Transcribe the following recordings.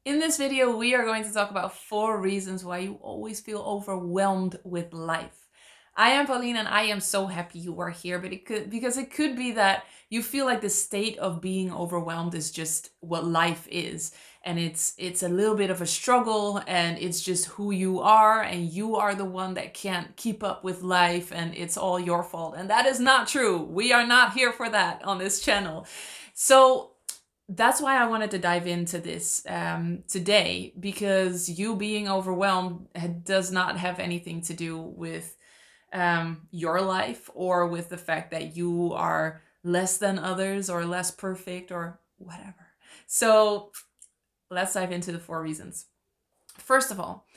In this video, we are going to talk about 4 reasons why you always feel overwhelmed with life. I am Pauline and I am so happy you are here, but because it could be that you feel like the state of being overwhelmed is just what life is. And it's a little bit of a struggle, and it's just who you are, and you are the one that can't keep up with life and it's all your fault. And that is not true. We are not here for that on this channel. So that's why I wanted to dive into this today, because you being overwhelmed does not have anything to do with your life or with the fact that you are less than others or less perfect or whatever. So let's dive into the 4 reasons. First of all,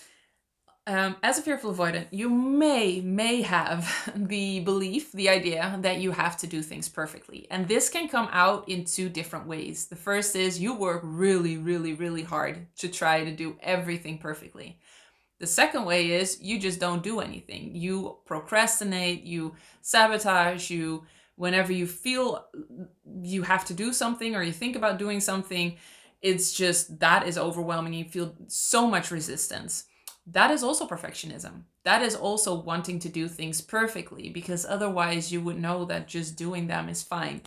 as a fearful avoidant, you may have the belief, the idea that you have to do things perfectly. And this can come out in 2 different ways. The first is you work really hard to try to do everything perfectly. The second way is you just don't do anything. You procrastinate, you sabotage, whenever you feel you have to do something or you think about doing something, it's just that is overwhelming. You feel so much resistance. That is also perfectionism. That is also wanting to do things perfectly, because otherwise you would know that just doing them is fine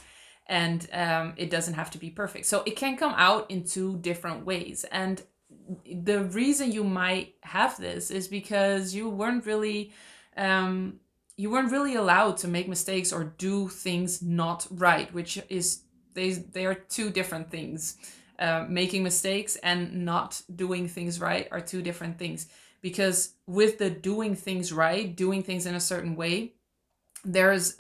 and it doesn't have to be perfect. So it can come out in 2 different ways. And the reason you might have this is because you weren't really allowed to make mistakes or do things not right, which is they are 2 different things. Making mistakes and not doing things right are 2 different things. Because with the doing things right, doing things in a certain way, there's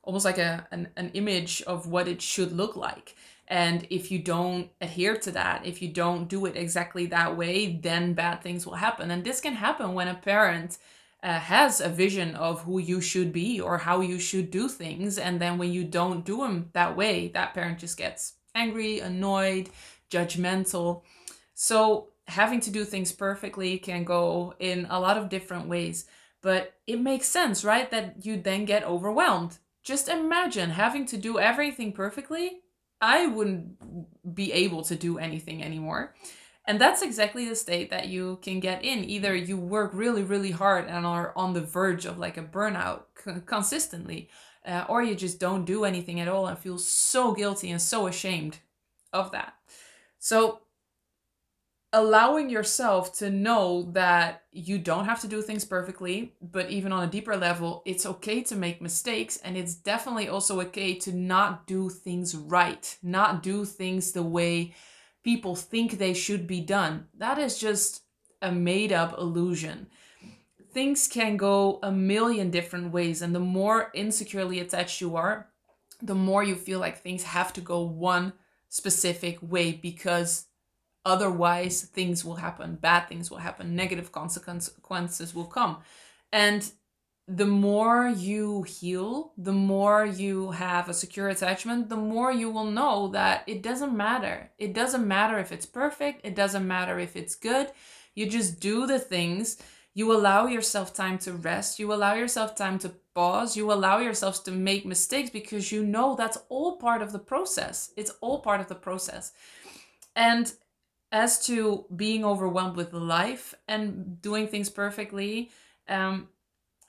almost like an image of what it should look like. And if you don't adhere to that, if you don't do it exactly that way, then bad things will happen. And this can happen when a parent has a vision of who you should be or how you should do things. And then when you don't do them that way, that parent just gets angry, annoyed, judgmental. So having to do things perfectly can go in a lot of different ways, but it makes sense, right? That you then get overwhelmed. Just imagine having to do everything perfectly. I wouldn't be able to do anything anymore. And that's exactly the state that you can get in. Either you work really hard and are on the verge of like a burnout consistently, or you just don't do anything at all and feel so guilty and so ashamed of that. So allowing yourself to know that you don't have to do things perfectly, but even on a deeper level, it's okay to make mistakes. And it's definitely also okay to not do things right, not do things the way people think they should be done. That is just a made up illusion. Things can go a million different ways. And the more insecurely attached you are, the more you feel like things have to go one specific way, because otherwise things will happen, bad things will happen, negative consequences will come. And the more you heal, the more you have a secure attachment, the more you will know that it doesn't matter. It doesn't matter if it's perfect. It doesn't matter if it's good. You just do the things. You allow yourself time to rest. You allow yourself time to pause. You allow yourself to make mistakes, because you know that's all part of the process. It's all part of the process. And as to being overwhelmed with life and doing things perfectly,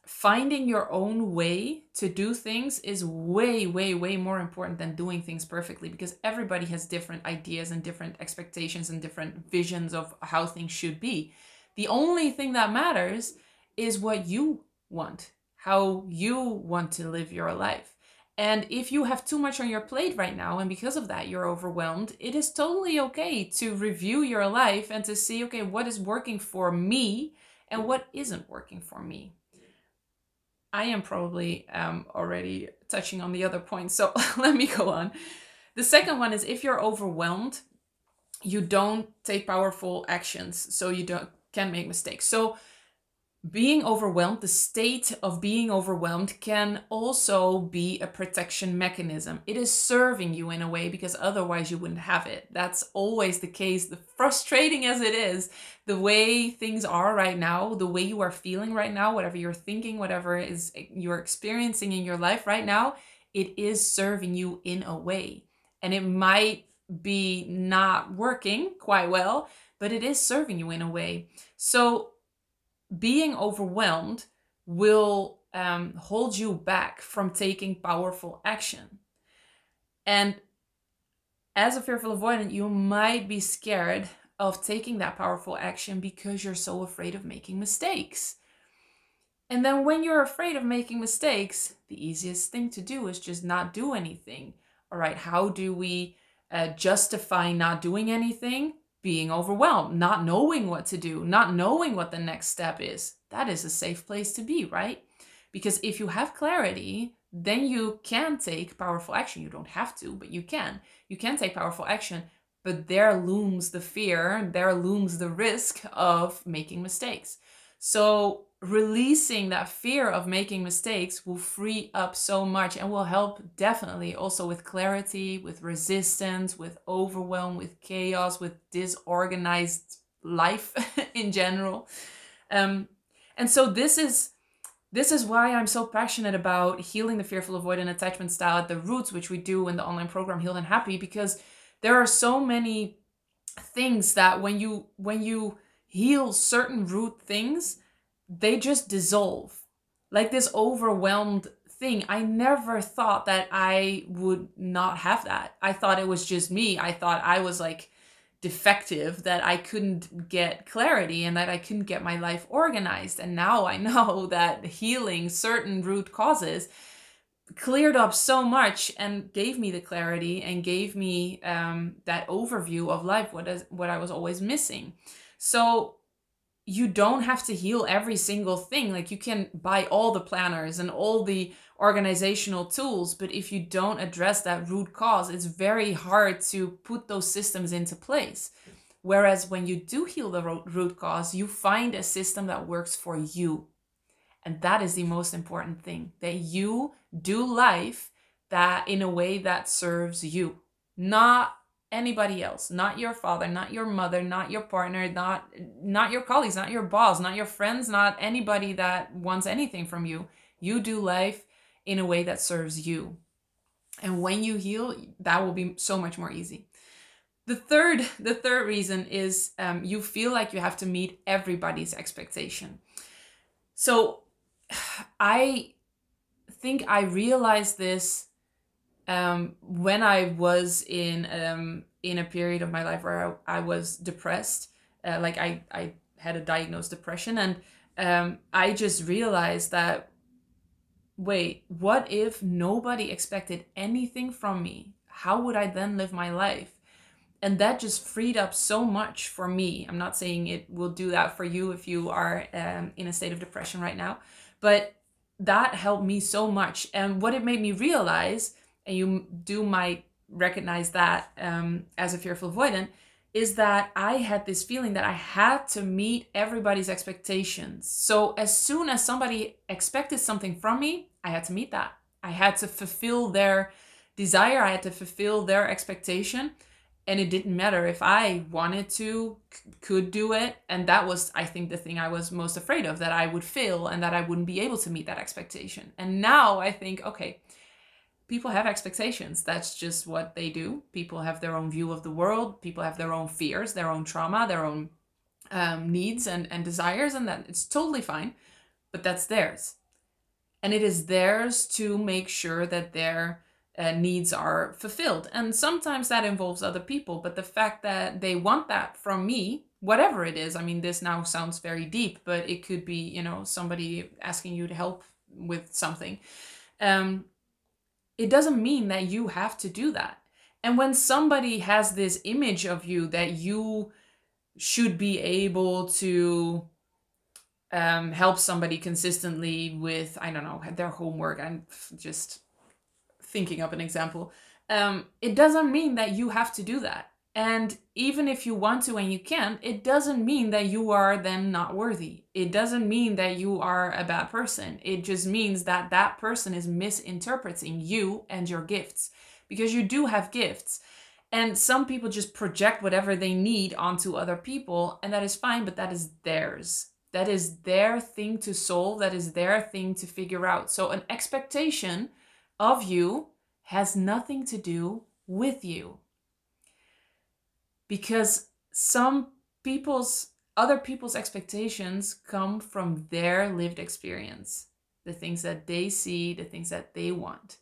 finding your own way to do things is way more important than doing things perfectly, because everybody has different ideas and different expectations and different visions of how things should be. The only thing that matters is what you want, how you want to live your life. And if you have too much on your plate right now, and because of that you're overwhelmed, it is totally okay to review your life and to see, okay, what is working for me and what isn't working for me. I am probably already touching on the other points, so let me go on. The second one is, if you're overwhelmed, you don't take powerful actions, so you can make mistakes. So being overwhelmed, the state of being overwhelmed, can also be a protection mechanism. It is serving you in a way, because otherwise you wouldn't have it. That's always the case. The frustrating as it is, the way things are right now, the way you are feeling right now, whatever you're thinking, whatever is you're experiencing in your life right now, it is serving you in a way. And it might be not working quite well, but it is serving you in a way. So being overwhelmed will hold you back from taking powerful action. And as a fearful avoidant, you might be scared of taking that powerful action because you're so afraid of making mistakes. And then when you're afraid of making mistakes, the easiest thing to do is just not do anything. All right, how do we justify not doing anything? Being overwhelmed, not knowing what to do, not knowing what the next step is. That is a safe place to be, right? Because if you have clarity, then you can take powerful action. You don't have to, but you can. You can take powerful action, but there looms the fear, there looms the risk of making mistakes. So releasing that fear of making mistakes will free up so much and will help definitely also with clarity, with resistance, with overwhelm, with chaos, with disorganized life in general. And so this is why I'm so passionate about healing the fearful avoidant attachment style at the roots, which we do in the online program Healed and Happy, because there are so many things that when you heal certain root things, they just dissolve. Like this overwhelmed thing, I never thought that I would not have that. I thought it was just me. I thought I was like defective, that I couldn't get clarity and that I couldn't get my life organized. And now I know that healing certain root causes cleared up so much and gave me the clarity and gave me that overview of life, what I was always missing. So you don't have to heal every single thing. Like you can buy all the planners and all the organizational tools, but if you don't address that root cause, it's very hard to put those systems into place. Whereas when you do heal the root cause, you find a system that works for you. And that is the most important thing, that you do life that in a way that serves you, not anybody else, not your father, not your mother, not your partner, not your colleagues, not your boss, not your friends, not anybody that wants anything from you. You do life in a way that serves you. And when you heal, that will be so much more easy. The third reason is you feel like you have to meet everybody's expectation. So I think I realized this when I was in a period of my life where I was depressed. Like I had a diagnosed depression, and I just realized that, wait, what if nobody expected anything from me? How would I then live my life? And that just freed up so much for me. I'm not saying it will do that for you if you are in a state of depression right now, but that helped me so much. And what it made me realize, and you might recognize that as a fearful avoidant, is that I had this feeling that I had to meet everybody's expectations. So as soon as somebody expected something from me, I had to meet that. I had to fulfill their desire. I had to fulfill their expectation. And it didn't matter if I wanted to, could do it. And that was, I think, the thing I was most afraid of, that I would fail and that I wouldn't be able to meet that expectation. And now I think, okay, people have expectations. That's just what they do. People have their own view of the world. People have their own fears, their own trauma, their own needs and desires. And that it's totally fine, but that's theirs. And it is theirs to make sure that their needs are fulfilled. And sometimes that involves other people, but the fact that they want that from me, whatever it is, I mean, this now sounds very deep, but it could be, somebody asking you to help with something. It doesn't mean that you have to do that. And when somebody has this image of you that you should be able to help somebody consistently with, I don't know, their homework, I'm just thinking of an example, it doesn't mean that you have to do that. And even if you want to and you can't, it doesn't mean that you are then not worthy. It doesn't mean that you are a bad person. It just means that that person is misinterpreting you and your gifts, because you do have gifts. And some people just project whatever they need onto other people, and that is fine, but that is theirs. That is their thing to solve. That is their thing to figure out. So an expectation of you has nothing to do with you. because other people's expectations come from their lived experience, the things that they see, the things that they want.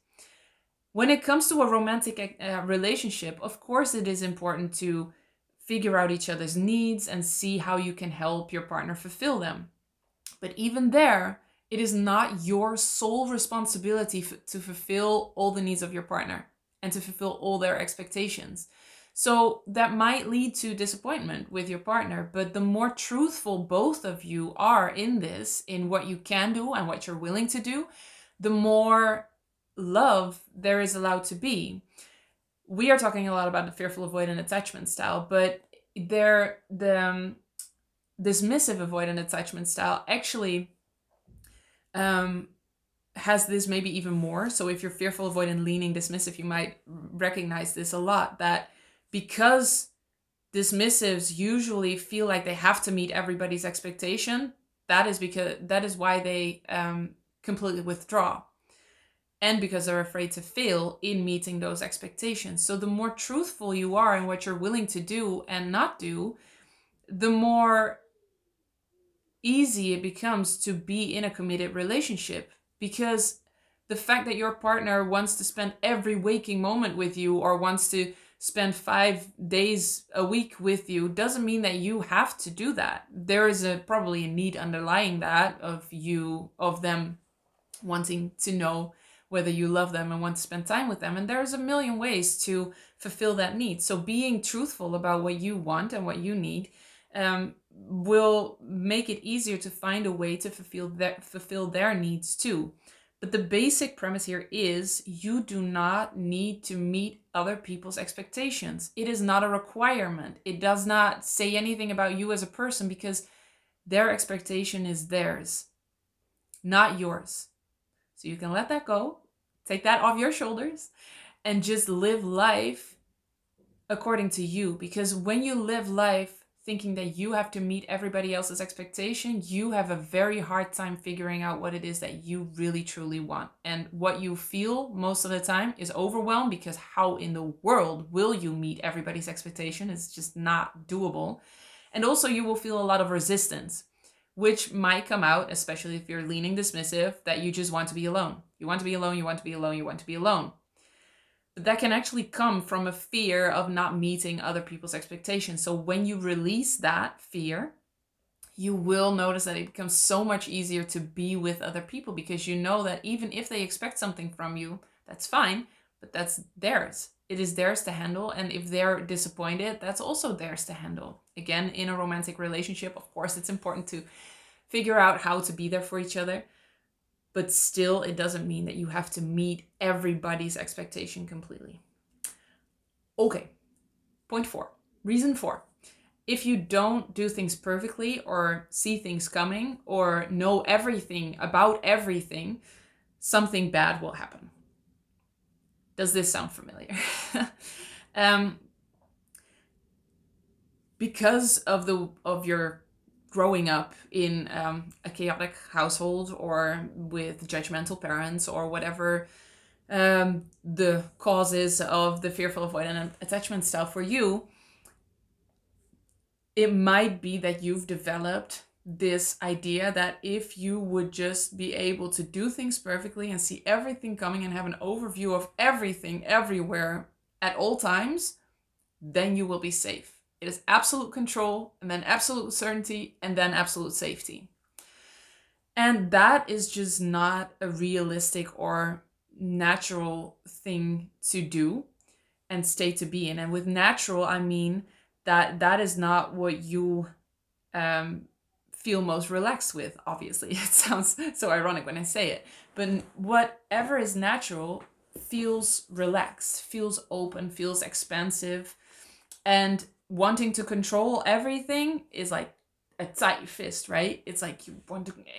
When it comes to a romantic relationship, of course, it is important to figure out each other's needs and see how you can help your partner fulfill them. But even there, it is not your sole responsibility to fulfill all the needs of your partner and to fulfill all their expectations. So that might lead to disappointment with your partner, but the more truthful both of you are in this, in what you can do and what you're willing to do, the more love there is allowed to be. We are talking a lot about the fearful avoidant attachment style, but the dismissive avoidant attachment style actually has this maybe even more. So if you're fearful, avoidant, leaning, dismissive, you might recognize this a lot, that because dismissives usually feel like they have to meet everybody's expectation, that is why they completely withdraw. And because they're afraid to fail in meeting those expectations. So the more truthful you are in what you're willing to do and not do, the more easy it becomes to be in a committed relationship. Because the fact that your partner wants to spend every waking moment with you or wants to spend 5 days a week with you doesn't mean that you have to do that. There is probably a need underlying that of them wanting to know whether you love them and want to spend time with them. And there's a million ways to fulfill that need. So being truthful about what you want and what you need will make it easier to find a way to fulfill their needs too. But the basic premise here is you do not need to meet other people's expectations. It is not a requirement. It does not say anything about you as a person because their expectation is theirs, not yours. So you can let that go, take that off your shoulders, and just live life according to you. Because when you live life thinking that you have to meet everybody else's expectation, you have a very hard time figuring out what it is that you really truly want. And what you feel most of the time is overwhelmed, because how in the world will you meet everybody's expectation? It's just not doable. And also you will feel a lot of resistance, which might come out, especially if you're leaning dismissive, that you just want to be alone. You want to be alone, you want to be alone, you want to be alone. But that can actually come from a fear of not meeting other people's expectations. So when you release that fear, you will notice that it becomes so much easier to be with other people, because you know that even if they expect something from you, that's fine, but that's theirs. It is theirs to handle. And if they're disappointed, that's also theirs to handle. Again, in a romantic relationship, of course, it's important to figure out how to be there for each other. But still, it doesn't mean that you have to meet everybody's expectation completely. Okay, point 4. Reason 4. If you don't do things perfectly or see things coming or know everything about everything, something bad will happen. Does this sound familiar? Because of your growing up in a chaotic household or with judgmental parents or whatever the causes of the fearful avoidant attachment style for you, it might be that you've developed this idea that if you would just be able to do things perfectly and see everything coming and have an overview of everything everywhere at all times, then you will be safe. It is absolute control, and then absolute certainty, and then absolute safety. And that is just not a realistic or natural thing to do and state to be in. And with natural, I mean that is not what you feel most relaxed with, obviously. It sounds so ironic when I say it. But whatever is natural feels relaxed, feels open, feels expansive. And wanting to control everything is like a tight fist, right? It's like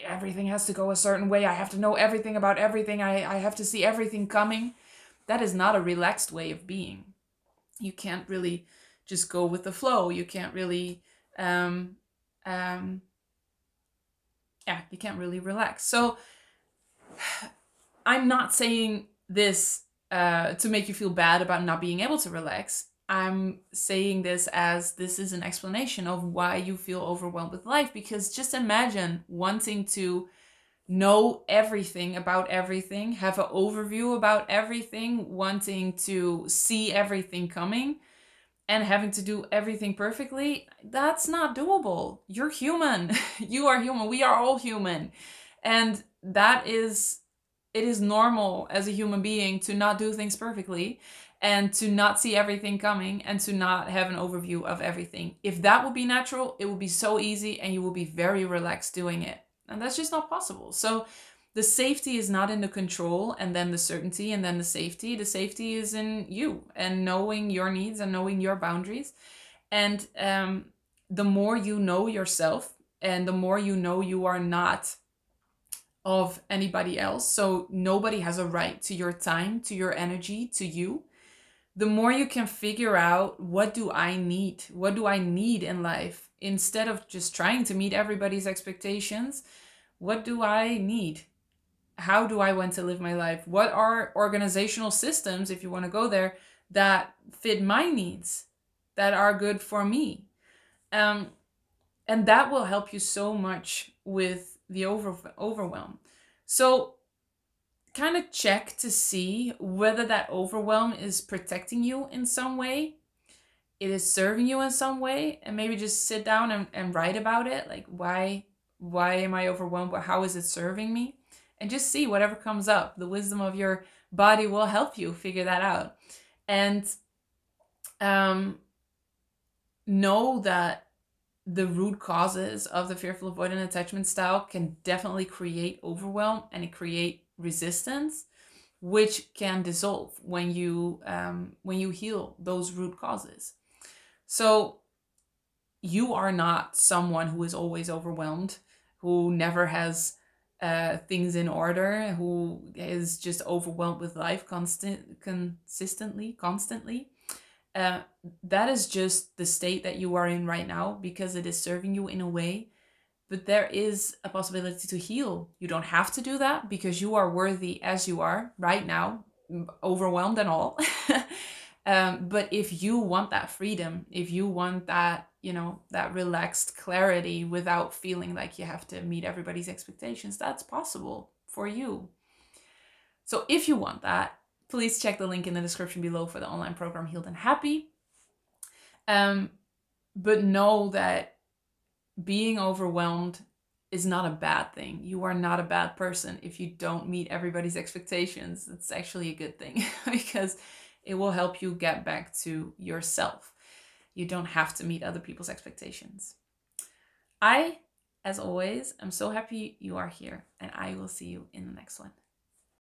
everything has to go a certain way. I have to know everything about everything. I have to see everything coming. That is not a relaxed way of being. You can't really just go with the flow. You can't really, you can't really relax. So I'm not saying this to make you feel bad about not being able to relax. I'm saying this is an explanation of why you feel overwhelmed with life. Because just imagine wanting to know everything about everything, have an overview about everything, wanting to see everything coming, and having to do everything perfectly. That's not doable. You're human. You are human. We are all human. And it is normal as a human being to not do things perfectly and to not see everything coming and to not have an overview of everything. If that would be natural, it would be so easy and you will be very relaxed doing it. And that's just not possible. So the safety is not in the control and then the certainty and then the safety. The safety is in you and knowing your needs and knowing your boundaries. And the more you know yourself and the more you know you are not of anybody else, so nobody has a right to your time, to your energy, to you, the more you can figure out, what do I need? What do I need in life? Instead of just trying to meet everybody's expectations, what do I need? How do I want to live my life? What are organizational systems, if you want to go there, that fit my needs, that are good for me? And that will help you so much with the overwhelm. So kind of check to see whether that overwhelm is protecting you in some way, it is serving you in some way, and maybe just sit down and write about it. Like, why am I overwhelmed? How is it serving me? And just see whatever comes up. The wisdom of your body will help you figure that out. And know that the root causes of the fearful avoidant attachment style can definitely create overwhelm and it create resistance, which can dissolve when you heal those root causes. So you are not someone who is always overwhelmed, who never has things in order, who is just overwhelmed with life constantly. That is just the state that you are in right now because it is serving you in a way. But there is a possibility to heal. You don't have to do that because you are worthy as you are right now, overwhelmed and all. But if you want that freedom, if you want that, that relaxed clarity without feeling like you have to meet everybody's expectations, that's possible for you. So if you want that, please check the link in the description below for the online program Healed and Happy. But know that being overwhelmed is not a bad thing. You are not a bad person if you don't meet everybody's expectations. It's actually a good thing because it will help you get back to yourself. You don't have to meet other people's expectations. I, as always, am so happy you are here, and I will see you in the next one.